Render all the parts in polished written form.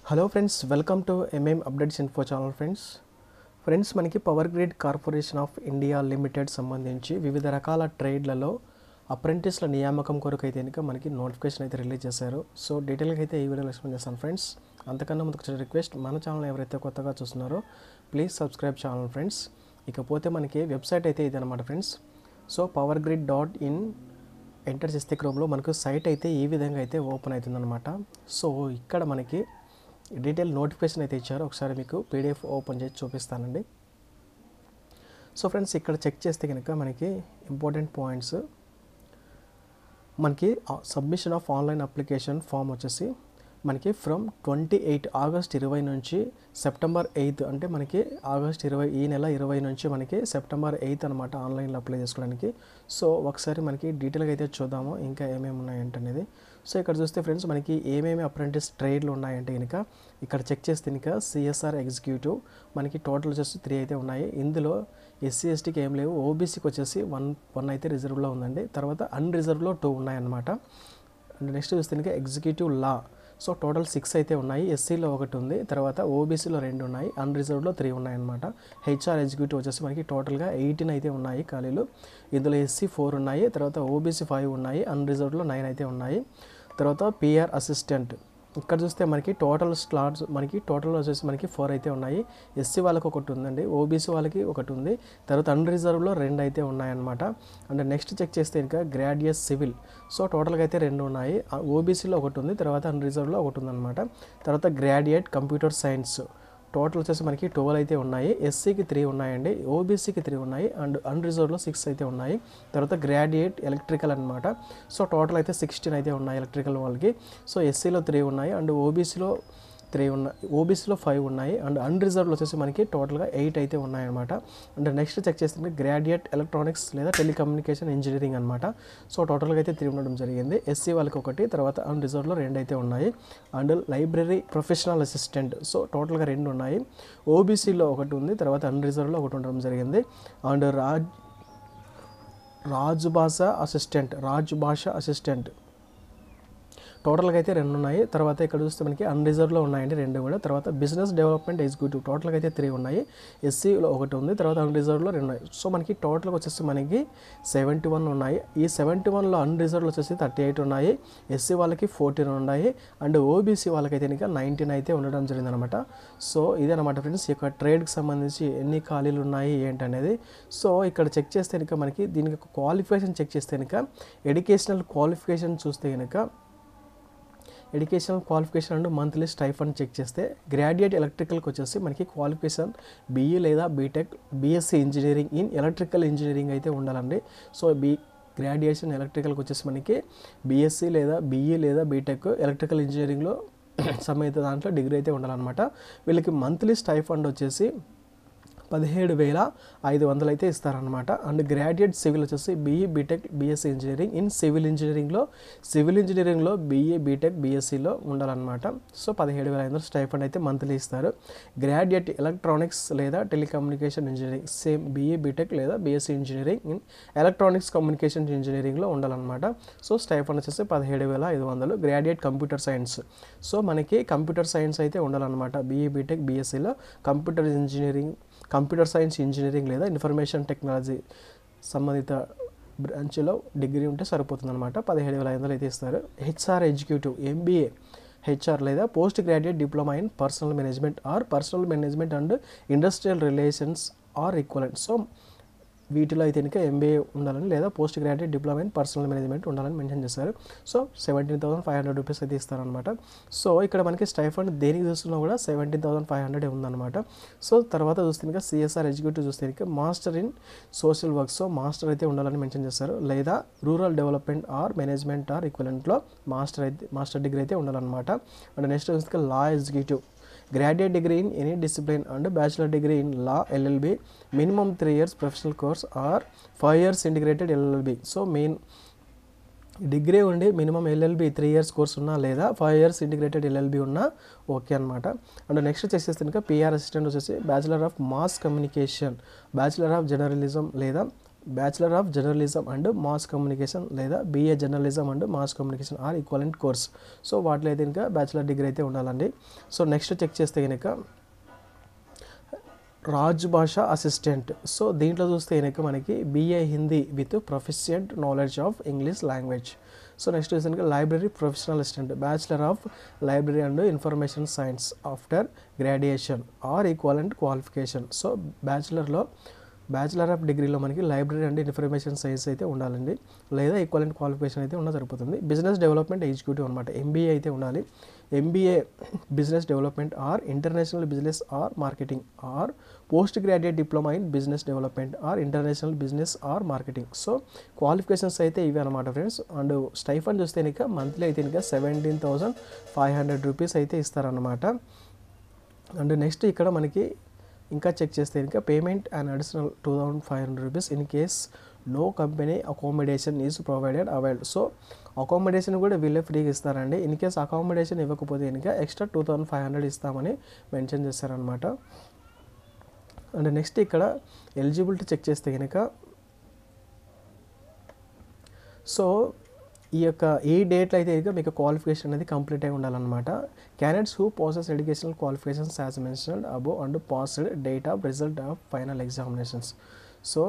Hello friends, welcome to updates info channel. Friends మనకి power grid corporation of India limited సంబంధించి వివిధ రకాల ట్రేడ్లలో అప్రెంటిస్ల నియామకం కొరకు అయితే కనుక మనకి నోటిఫికేషన్ అయితే రిలీజ్ చేశారు. సో డీటెయిల్గా అయితే ఈ వీడియోలో ఎక్స్ప్లెయిన్ చేస్తాను ఫ్రెండ్స్. అంతకన్నా ముందుకు చిన్న రిక్వెస్ట్, మన ఛానల్ ఎవరైతే కొత్తగా చూస్తున్నారో ప్లీజ్ సబ్స్క్రైబ్ ఛానల్ ఫ్రెండ్స్. ఇకపోతే మనకి వెబ్సైట్ అయితే ఇది అనమాట ఫ్రెండ్స్. సో powergrid.in ఎంటర్ చేస్తే క్రోమ్లో మనకు సైట్ అయితే ఈ విధంగా అయితే ఓపెన్ అవుతుందన్నమాట. సో ఇక్కడ మనకి డీటెయిల్ నోటిఫికేషన్ అయితే ఇచ్చారు. ఒకసారి మీకు పీడిఎఫ్ ఓపెన్ చేసి చూపిస్తానండి. సో ఫ్రెండ్స్, ఇక్కడ చెక్ చేస్తే కనుక మనకి ఇంపార్టెంట్ పాయింట్స్, మనకి submission of online application form వచ్చేసి మనకి ఫ్రమ్ 28 ఆగస్ట్ 20 నుంచి సెప్టెంబర్ 8 అంటే మనకి ఆగస్ట్ 20 ఈ నెల 20 నుంచి మనకి సెప్టెంబర్ 8 అనమాట ఆన్లైన్లో అప్లై చేసుకోవడానికి. సో ఒకసారి మనకి డీటెయిల్గా అయితే చూద్దాము ఇంకా ఏమేమి ఉన్నాయంటే అనేది. సో ఇక్కడ చూస్తే ఫ్రెండ్స్ మనకి ఏమేమి అప్రెంటిస్ ట్రేడ్లు ఉన్నాయంటే కనుక ఇక్కడ చెక్ చేస్తే కనుక సిఎస్ఆర్ ఎగ్జిక్యూటివ్ మనకి టోటల్ వచ్చేసి 3 అయితే ఉన్నాయి. ఇందులో ఎస్సీ ఎస్టీకి ఏం లేవు. ఓబీసీకి వచ్చేసి వన్ అయితే రిజర్వ్లో ఉందండి. తర్వాత అన్రిజర్వ్లో 2 ఉన్నాయన్నమాట. అండ్ నెక్స్ట్ చూస్తే కనుక ఎగ్జిక్యూటివ్ లా, సో టోటల్ 6 అయితే ఉన్నాయి. ఎస్సీలో 1 ఉంది, తర్వాత ఓబీసీలో 2 ఉన్నాయి, అన్రిజర్వ్లో 3 ఉన్నాయన్నమాట. హెచ్ఆర్ ఎగ్జిక్యూటివ్ వచ్చేసి మనకి టోటల్గా 18 అయితే ఉన్నాయి ఖాళీలు. ఇందులో ఎస్సీ 4 ఉన్నాయి, తర్వాత ఓబీసీ 5 ఉన్నాయి, అన్రిజర్వ్లో 9 అయితే ఉన్నాయి. తర్వాత పిఆర్ అసిస్టెంట్, ఇక్కడ చూస్తే మనకి టోటల్ స్లాట్స్ మనకి టోటల్ వచ్చేసి మనకి 4 అయితే ఉన్నాయి. ఎస్సీ వాళ్ళకి 1 ఉందండి, ఓబీసీ వాళ్ళకి 1 ఉంది, తర్వాత అన్రిజర్వ్లో 2 అయితే ఉన్నాయన్నమాట. అండ్ నెక్స్ట్ చెక్ చేస్తే ఇంకా గ్రాడ్యుయేట్ సివిల్, సో టోటల్గా అయితే 2 ఉన్నాయి. ఓబీసీలో 1 ఉంది, తర్వాత అన్రిజర్వ్లో 1 ఉందన్నమాట. తర్వాత గ్రాడ్యుయేట్ కంప్యూటర్ సైన్స్ టోటల్ వచ్చేసి మనకి 12 అయితే ఉన్నాయి. ఎస్సీకి 3 ఉన్నాయండి, ఓబీసీకి 3 ఉన్నాయి, అండ్ అన్రిజర్వ్లో 6 అయితే ఉన్నాయి. తర్వాత గ్రాడ్యుయేట్ ఎలక్ట్రికల్ అనమాట. సో టోటల్ అయితే 16 అయితే ఉన్నాయి ఎలక్ట్రికల్ వాళ్ళకి. సో ఎస్సీలో 3 ఉన్నాయి, అండ్ ఓబీసీలో 3 ఉన్నాయి, ఓబీసీలో 5 ఉన్నాయి, అండ్ అన్రిజర్వ్లో వచ్చేసి మనకి టోటల్గా 8 అయితే ఉన్నాయన్నమాట. అండ్ నెక్స్ట్ చెక్ చేస్తే గ్రాడ్యుయేట్ ఎలక్ట్రానిక్స్ లేదా టెలికమ్యూనికేషన్ ఇంజనీరింగ్ అనమాట. సో టోటల్గా అయితే 3 ఉండడం జరిగింది. ఎస్సీ వాళ్ళకి 1, తర్వాత అన్రిజర్వ్లో 2 అయితే ఉన్నాయి. And library professional assistant, so టోటల్గా 2 ఉన్నాయి. ఓబీసీలో 1 ఉంది, తర్వాత అన్రిజర్వ్లో 1 ఉండడం జరిగింది. అండ్ రాజ్ భాష అసిస్టెంట్ టోటల్గా అయితే 2 ఉన్నాయి. తర్వాత ఇక్కడ చూస్తే మనకి అన్రిజర్వ్లో ఉన్నాయండి 2 కూడా. తర్వాత బిజినెస్ డెవలప్మెంట్ ఎగ్జిక్యూటివ్ టోటల్గా అయితే 3 ఉన్నాయి. ఎస్సీలో 1 ఉంది, తర్వాత అన్రిజర్వ్లో 2 ఉన్నాయి. సో మనకి టోటల్గా వచ్చేసి మనకి 71 ఉన్నాయి. ఈ 71లో అన్రిజర్వ్లో వచ్చేసి 38 ఉన్నాయి, ఎస్సీ వాళ్ళకి 14 ఉన్నాయి, అండ్ ఓబీసీ వాళ్ళకైతే ఇంకా 19 అయితే ఉండడం జరిగిందనమాట. సో ఇదనమాట ఫ్రెండ్స్, ఈ యొక్క ట్రేడ్కి సంబంధించి ఎన్ని ఖాళీలు ఉన్నాయి ఏంటనేది. సో ఇక్కడ చెక్ చేస్తే కనుక మనకి దీనికి క్వాలిఫికేషన్ చెక్ చేస్తే కనుక ఎడ్యుకేషనల్ క్వాలిఫికేషన్ చూస్తే కనుక educational qualification and monthly stipend check చేస్తే గ్రాడ్యుయేట్ ఎలక్ట్రికల్కి వచ్చేసి మనకి క్వాలిఫికేషన్ బీఈ లేదా BTech, BSc engineering in electrical engineering అయితే ఉండాలండి. సో గ్రాడ్యుయేషన్ ఎలక్ట్రికల్కి వచ్చేసి మనకి బీఎస్సీ లేదా బీఈ లేదా బీటెక్ ఎలక్ట్రికల్ ఇంజనీరింగ్లో సంబంధిత దాంట్లో డిగ్రీ అయితే ఉండాలన్నమాట. వీళ్ళకి మంత్లీ స్టైఫండ్ వచ్చేసి 17,500 అయితే ఇస్తారనమాట. అండ్ గ్రాడ్యుయేట్ సివిల్ వచ్చేసి BE BTech BSc engineering in civil ఇంజనీరింగ్లో బీఈ బీటెక్ బీఎస్సీలో ఉండాలన్నమాట. సో 17,500 స్టైఫండ్ అయితే మంత్లీ ఇస్తారు. గ్రాడ్యుయేట్ ఎలక్ట్రానిక్స్ లేదా telecommunication engineering same BE BTech లేదా BSc engineering in electronics communication ఇంజనీరింగ్లో ఉండాలన్నమాట. సో స్టైఫండ్ వచ్చేసి 17,500. గ్రాడ్యుయేట్ కంప్యూటర్ సైన్స్, సో మనకి కంప్యూటర్ సైన్స్ అయితే ఉండాలన్నమాట. బీఈ బీటెక్ బీఎస్సీలో కంప్యూటర్ సైన్స్ ఇంజనీరింగ్ లేదా ఇన్ఫర్మేషన్ టెక్నాలజీ సంబంధిత బ్రాంచ్లో డిగ్రీ ఉంటే సరిపోతుంది అనమాట. 17,500 అయితే ఇస్తారు. హెచ్ఆర్ ఎగ్జిక్యూటివ్ ఎంబీఏ హెచ్ఆర్ లేదా post graduate diploma in personal management and industrial relations are equivalent. So వీటిలో అయితే కనుక ఎంబీఏ ఉండాలని లేదా post graduate diploma in personal management ఉండాలని మెన్షన్ చేశారు. సో 17,500 రూపీస్ అయితే ఇస్తారనమాట. సో ఇక్కడ మనకి స్టైఫండ్ దేనికి చూస్తున్నా కూడా 17,500 ఉందన్నమాట. సో తర్వాత చూస్తే కనుక సిఎస్ఆర్ ఎగ్జిక్యూటివ్ చూస్తే కనుక master in social work, so master అయితే ఉండాలని మెన్షన్ చేస్తారు, లేదా rural development or management or ఈక్వలెంట్లో మాస్టర్ డిగ్రీ అయితే ఉండాలన్నమాట. అండ్ నెక్స్ట్ చూస్తే law executive graduate degree in any discipline and bachelor degree in law LLB, minimum 3 years professional course or 5 years integrated LLB. So main degree ఉండి minimum LLB 3 years course ఉన్నా లేదా 5 years integrated LLB ఉన్నా okay అనమాట. And next చేసేస్తే కనుక PR assistant వచ్చేసి bachelor of mass communication, bachelor of journalism లేదా bachelor of journalism and mass communication లేదా BA journalism and mass communication or equivalent course. So వాటిలో అయితే ఇంకా బ్యాచిలర్ డిగ్రీ అయితే ఉండాలండి. సో నెక్స్ట్ చెక్ చేస్తే కనుక రాజ్ భాష అసిస్టెంట్. సో దీంట్లో చూస్తే కనుక మనకి BA Hindi with proficient knowledge of English language. So next వచ్చేసరికి library professional assistant, bachelor of library and information science after graduation or equivalent qualification. So bachelor of డిగ్రీలో మనకి లైబ్రరీ అండ్ ఇన్ఫర్మేషన్ సైన్స్ అయితే ఉండాలండి, లేదా ఈక్వలెంట్ క్వాలిఫికేషన్ అయితే ఉన్న సరిపోతుంది. Business development executive అనమాట, ఎంబీఏ అయితే ఉండాలి. MBA business development or international business or marketing or post graduate diploma in business development or international business or marketing. So qualifications అయితే ఇవి అనమాట ఫ్రెండ్స్. అండ్ స్టైఫండ్ చూస్తే ఇంకా మంత్లీ అయితే ఇంకా 17,500 రూపీస్ అయితే ఇస్తారన్నమాట. అండ్ నెక్స్ట్ ఇక్కడ మనకి ఇంకా చెక్ చేస్తే ఇంకా payment and additional 2,500 rupees in case no company accommodation is provided availed. So accommodation కూడా వీళ్ళే ఫ్రీగా ఇస్తారండి. ఇన్ కేస్ అకామిడేషన్ ఇవ్వకపోతే ఇంకా ఎక్స్ట్రా 2,500 ఇస్తామని మెన్షన్ చేస్తారనమాట. అండ్ నెక్స్ట్ ఇక్కడ ఎలిజిబిలిటీ చెక్ చేస్తే కనుక సో ఈ డేట్లో అయితే ఇక మీకు క్వాలిఫికేషన్ అనేది కంప్లీట్ అయి ఉండాలన్నమాట. Candidates who passes educational qualifications as mentioned above and passed date of result of final examinations. So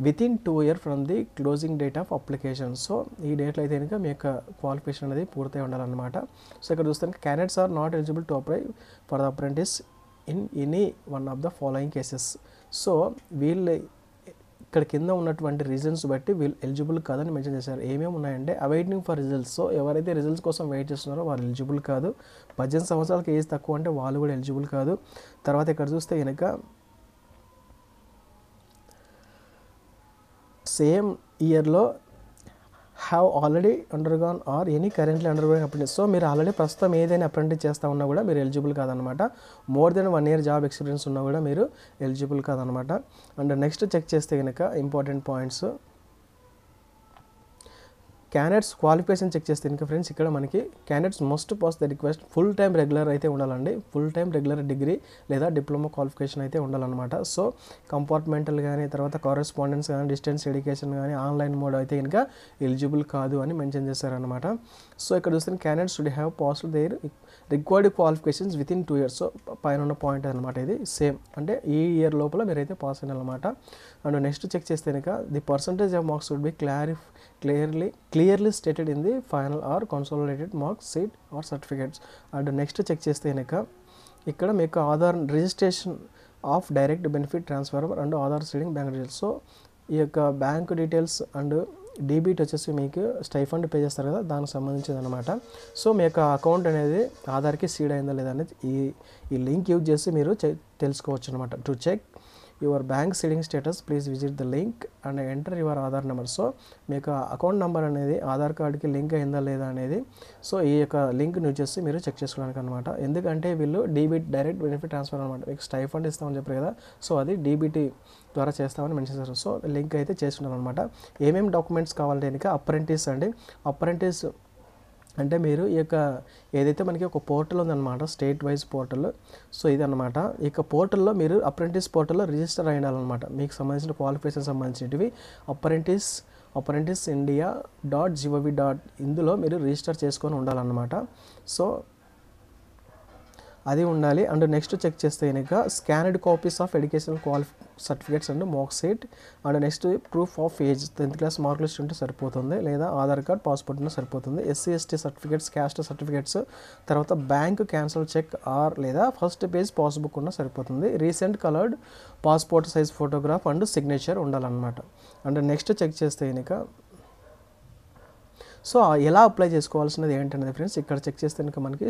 within 2 years from the closing date of application. So ఈ డేట్లో అయితే కనుక మీ యొక్క క్వాలిఫికేషన్ అనేది పూర్తయి ఉండాలన్నమాట. సో ఇక్కడ చూస్తే candidates are not eligible to apply for the apprentice in any one of the following cases. So వీళ్ళు ఇక్కడ కింద ఉన్నటువంటి రీజన్స్ బట్టి వీళ్ళు ఎలిజిబుల్ కాదని మెన్షన్ చేశారు. ఏమేమి ఉన్నాయంటే అవైటింగ్ ఫర్ రిజల్ట్స్. సో ఎవరైతే రిజల్ట్స్ కోసం వెయిట్ చేస్తున్నారో వాళ్ళు ఎలిజిబుల్ కాదు. 18 సంవత్సరాలకి ఏజ్ తక్కువ అంటే వాళ్ళు కూడా ఎలిజిబుల్ కాదు. తర్వాత ఇక్కడ చూస్తే కనుక సేమ్ ఇయర్లో have already undergone or any currently undergoing apprentice. So మీరు ఆల్రెడీ ప్రస్తుతం ఏదైనా అప్రెంటిస్ చేస్తూ ఉన్నా కూడా మీరు ఎలిజిబుల్ కాదనమాట. More than 1 year job experience ఉన్నా కూడా మీరు ఎలిజిబుల్ కాదనమాట. అండ్ నెక్స్ట్ చెక్ చేస్తే కనుక important points candidates qualification check చేస్తే ఇంకా ఫ్రెండ్స్ ఇక్కడ మనకి candidates must pass the request full time regular అయితే ఉండాలండి. ఫుల్ టైం రెగ్యులర్ డిగ్రీ లేదా డిప్లొమా క్వాలిఫికేషన్ అయితే ఉండాలన్నమాట. సో కంపార్ట్మెంటల్ కానీ తర్వాత కారెస్పాండెన్స్ కానీ డిస్టెన్స్ ఎడ్యుకేషన్ కానీ ఆన్లైన్ మోడ్ అయితే కనుక ఎలిజిబుల్ కాదు అని మెన్షన్ చేశారనమాట. సో ఇక్కడ చూస్తే candidates should have passed their required qualifications within 2 years. So పైన ఉన్న పాయింట్ అనమాట ఇది సేమ్, అంటే ఈ ఇయర్ లోపల మీరైతే పాస్ అయినమాట. అండ్ నెక్స్ట్ చెక్ చేస్తే కనుక the percentage of marks would be clearly stated in the final or consolidated marks sheet or certificates. And next check చేస్తే కనుక ఇక్కడ మీకు Aadhaar registration of direct benefit transfer and Aadhaar seeding bank details. So ఈ యొక్క bank details and డీబీట్ వచ్చేసి మీకు stipend pay చేస్తారు కదా, దానికి సంబంధించింది అనమాట. సో మీ యొక్క అకౌంట్ అనేది ఆధార్కి సీడ్ అయిందా లేదా అనేది ఈ లింక్ యూజ్ చేసి మీరు తెలుసుకోవచ్చు అనమాట. To check your bank seeding status please visit the link and enter your Aadhaar number. So మీ యొక్క అకౌంట్ నెంబర్ అనేది ఆధార్ కార్డ్కి లింక్ అయిందా లేదా అనేది సో ఈ యొక్క లింక్ యూజ్ చేసి మీరు చెక్ చేసుకోవడానికి అనమాట. ఎందుకంటే వీళ్ళు డీబీట్ డైరెక్ట్ బెనిఫిట్ ట్రాన్స్ఫర్ అనమాట. మీకు స్టైఫండ్ ఇస్తామని చెప్పారు కదా, సో అది డీబీటీ ద్వారా చేస్తామని మెన్షన్ చేస్తారు. సో లింక్ అయితే చేస్తున్నాను అనమాట. ఏమేమి డాక్యుమెంట్స్ కావాలంటే కనుక అప్రెంటిస్ అండి. అప్రెంటిస్ అంటే మీరు ఈ యొక్క ఏదైతే మనకి ఒక పోర్టల్ ఉందన్నమాట, స్టేట్ వైజ్ పోర్టల్. సో ఇది అనమాట. ఈ యొక్క పోర్టల్లో మీరు అప్రెంటిస్ పోర్టల్లో రిజిస్టర్ అయి ఉండాలన్నమాట. మీకు సంబంధించిన క్వాలిఫికేషన్ సంబంధించినవి apprentice.india.gov. ఇందులో మీరు రిజిస్టర్ చేసుకొని ఉండాలన్నమాట. సో అది ఉండాలి. అండ్ నెక్స్ట్ చెక్ చేస్తే కనుక స్కానర్డ్ copies of educational certificates and mark sheet and next proof of age 10th class mark list ఉంటే సరిపోతుంది, లేదా ఆధార్ కార్డ్ పాస్పోర్ట్ ఉంటే సరిపోతుంది. SC ST certificates, caste certificates, తర్వాత బ్యాంక్ క్యాన్సల్ చెక్ ఆర్ లేదా ఫస్ట్ పేజ్ పాస్బుక్ ఉన్న సరిపోతుంది. Recent coloured passport size photograph and signature ఉండాలన్నమాట. అండ్ నెక్స్ట్ చెక్ చేస్తే కనుక సో ఎలా అప్లై చేసుకోవాల్సినది ఏంటనేది ఫ్రెండ్స్ ఇక్కడ చెక్ చేస్తే కనుక మనకి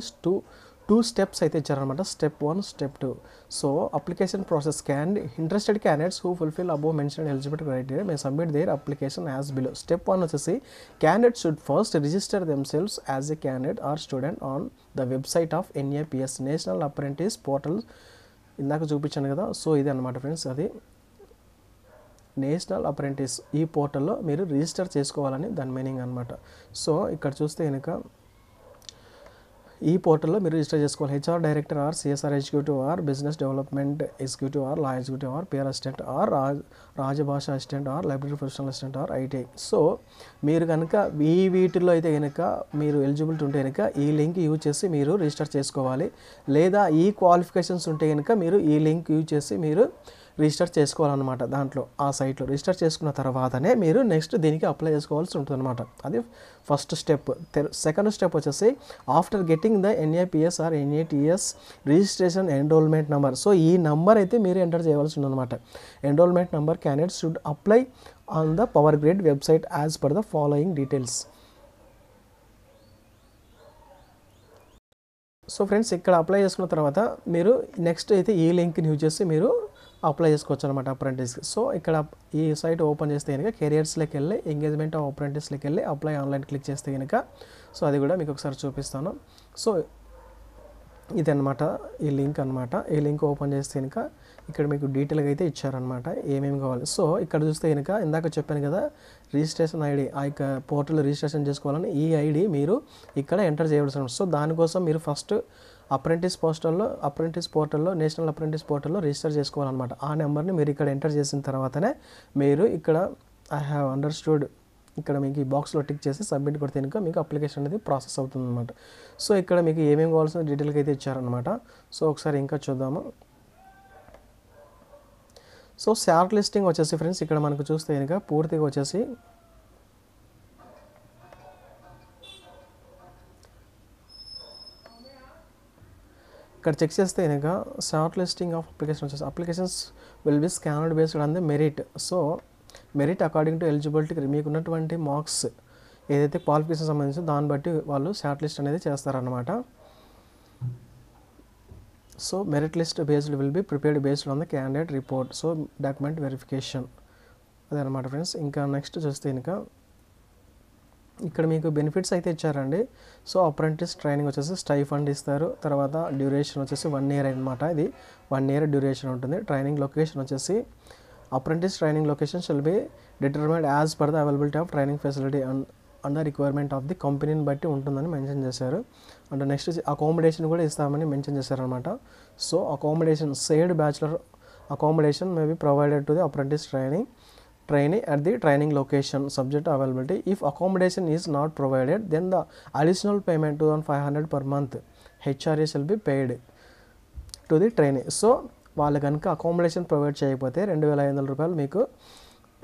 టూ స్టెప్స్ అయితే ఇచ్చారనమాట. Step 1, step 2. So application process interested candidates who fulfil above mention eligibility criteria may submit their application as below. Step 1 వచ్చేసి candidates should first register themselves as a candidate or student on the website of NAPS national apprentice portal. ఇందాక చూపించాను కదా, so ఇది అనమాట friends, అది national apprentice ఈ పోర్టల్లో మీరు రిజిస్టర్ చేసుకోవాలని దాని మీనింగ్ అనమాట. సో ఇక్కడ చూస్తే కనుక ఈ పోర్టల్లో మీరు రిజిస్టర్ చేసుకోవాలి. HR director or CSR executive or business development executive or law executive or PR assistant or Rajbhasha assistant or library professional assistant or ITI. So మీరు కనుక వీటిల్లో అయితే కనుక మీరు ఎలిజిబిలిటీ ఉంటే కనుక ఈ లింక్ యూజ్ చేసి మీరు రిజిస్టర్ చేసుకోవాలి. లేదా ఈ క్వాలిఫికేషన్స్ ఉంటే కనుక మీరు ఈ లింక్ యూజ్ చేసి మీరు రిజిస్టర్ చేసుకోవాలన్నమాట. దాంట్లో ఆ సైట్లో రిజిస్టర్ చేసుకున్న తర్వాతనే మీరు నెక్స్ట్ దీనికి అప్లై చేసుకోవాల్సి ఉంటుంది అనమాట. అది ఫస్ట్ స్టెప్. సెకండ్ స్టెప్ వచ్చేసి after getting the NAPS or NATS registration enrolment number. So ఈ నెంబర్ అయితే మీరు ఎంటర్ చేయవలసి ఉందన్నమాట. Enrolment number candidate should apply on the power grid website as per the following details. So friends, ఇక్కడ apply చేసుకున్న తర్వాత మీరు నెక్స్ట్ అయితే ఈ లింక్ని యూజ్ చేసి మీరు అప్లై చేసుకోవచ్చు అనమాట అప్రెంటిస్కి. సో ఇక్కడ ఈ సైట్ ఓపెన్ చేస్తే కనుక కెరియర్స్లోకి వెళ్ళి ఎంగేజ్మెంట్ ఆఫ్ అప్రెంటిస్లోకి వెళ్ళి అప్లై ఆన్లైన్ క్లిక్ చేస్తే కనుక సో అది కూడా మీకు ఒకసారి చూపిస్తాను. సో ఇదన్నమాట ఈ లింక్ అనమాట. ఈ లింక్ ఓపెన్ చేస్తే కనుక ఇక్కడ మీకు డీటెయిల్గా అయితే ఇచ్చారనమాట ఏమేమి కావాలి. సో ఇక్కడ చూస్తే కనుక ఇందాక చెప్పాను కదా రిజిస్ట్రేషన్ ఐడి, ఆ యొక్క పోర్టల్లో రిజిస్ట్రేషన్ చేసుకోవాలని ఈ ఐడి మీరు ఇక్కడ ఎంటర్ చేయవలసి ఉంటుంది. సో దానికోసం మీరు ఫస్ట్ అప్రెంటిస్ పోర్టల్లో నేషనల్ అప్రెంటిస్ పోర్టల్లో రిజిస్టర్ చేసుకోవాలన్నమాట. ఆ నెంబర్ని మీరు ఇక్కడ ఎంటర్ చేసిన తర్వాతనే మీరు ఇక్కడ ఐ హ్యావ్ అండర్స్టూడ్ ఇక్కడ మీకు ఈ బాక్స్లో టిక్ చేసి సబ్మిట్ కొడితే కనుక మీకు అప్లికేషన్ అనేది ప్రాసెస్ అవుతుంది అనమాట. సో ఇక్కడ మీకు ఏమేమి కావాల్సిన డీటెయిల్గా అయితే ఇచ్చారనమాట. సో ఒకసారి ఇంకా చూద్దాము. సో షార్ట్ లిస్టింగ్ వచ్చేసి ఫ్రెండ్స్ ఇక్కడ మనకు చూస్తే కనుక పూర్తిగా వచ్చేసి ఇక్కడ చెక్ చేస్తే కనుక షార్ట్ లిస్టింగ్ ఆఫ్ అప్లికేషన్ వచ్చేసి applications will be స్కానర్డ్ based on the merit. So merit according to eligibility మీకు ఉన్నటువంటి మార్క్స్ ఏదైతే క్వాలిఫికేషన్ సంబంధించి దాన్ని బట్టి వాళ్ళు షార్ట్ లిస్ట్ అనేది చేస్తారన్నమాట. So merit list based will be prepared based on the candidate report. So document verification అదనమాట ఫ్రెండ్స్. ఇంకా నెక్స్ట్ చూస్తే కనుక ఇక్కడ మీకు బెనిఫిట్స్ అయితే ఇచ్చారండి. సో అప్రెంటిస్ ట్రైనింగ్ వచ్చేసి స్టైఫండ్ ఇస్తారు. తర్వాత డ్యూరేషన్ వచ్చేసి 1 year అనమాట. ఇది 1 year డ్యూరేషన్ ఉంటుంది. ట్రైనింగ్ లొకేషన్ వచ్చేసి apprentice training location shall be determined as per the availability of training facility and the requirement of the కంపెనీని బట్టి ఉంటుందని మెన్షన్ చేశారు. అండ్ నెక్స్ట్ అకామిడేషన్ కూడా ఇస్తామని మెన్షన్ చేశారనమాట. So accommodation shared bachelor accommodation may be provided to the apprentice trainee at the training location subject to availability. If accommodation is not provided, then the additional payment 2,500 per month HRA shall be paid to the trainee. So వాళ్ళు కనుక accommodation provide చేయకపోతే 2,500 రూపాయలు మీకు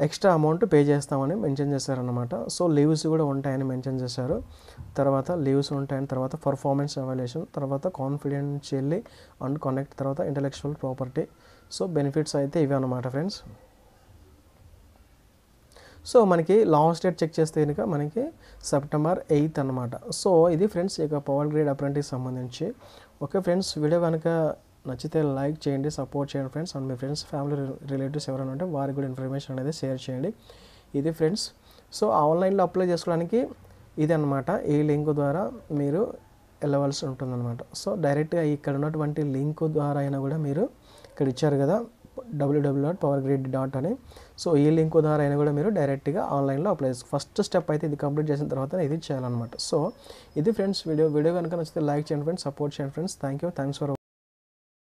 extra amount pay చేస్తామని mention చేశారనమాట. So leaves కూడా ఉంటాయని mention చేశారు. తర్వాత లీవ్స్ ఉంటాయని, తర్వాత పర్ఫార్మెన్స్ ఎవాల్యుయేషన్, తర్వాత కాన్ఫిడెన్షియల్లీ అండ్ కనెక్ట్, తర్వాత ఇంటలెక్చువల్ ప్రాపర్టీ. సో బెనిఫిట్స్ అయితే ఇవి అనమాట ఫ్రెండ్స్. సో మనకి లాస్ట్ డేట్ చెక్ చేస్తే కనుక మనకి September 8 అనమాట. సో ఇది ఫ్రెండ్స్ ఇక పవర్ గ్రేడ్ అప్రెంటిస్ సంబంధించి. ఓకే ఫ్రెండ్స్, వీడియో కనుక నచ్చితే లైక్ చేయండి, సపోర్ట్ చేయండి friends. And me friends family relatives ఎవరైనా ఉంటే వారికి కూడా ఇన్ఫర్మేషన్ అనేది షేర్ చేయండి. ఇది ఫ్రెండ్స్. సో ఆన్లైన్లో అప్లై చేసుకోవడానికి ఇది అనమాట. ఈ లింక్ ద్వారా మీరు వెళ్ళవలసి ఉంటుందన్నమాట. సో డైరెక్ట్గా ఇక్కడ ఉన్నటువంటి లింక్ ద్వారా అయినా కూడా మీరు ఇక్కడ ఇచ్చారు కదా www.powergrid అని. సో ఈ లింక్ ద్వారా అయినా కూడా మీరు డైరెక్ట్గా ఆన్లైన్లో అప్లై చేసుకో. ఫస్ట్ స్టెప్ అయితే ఇది కంప్లీట్ చేసిన తర్వాత ఇది చేయాలన్నమాట. సో ఇది ఫ్రెండ్స్ వీడియో కనుక నచ్చితే లైక్ చేయండి ఫ్రెండ్స్, సపోర్ట్ చేయండి ఫ్రెండ్స్. Thanks for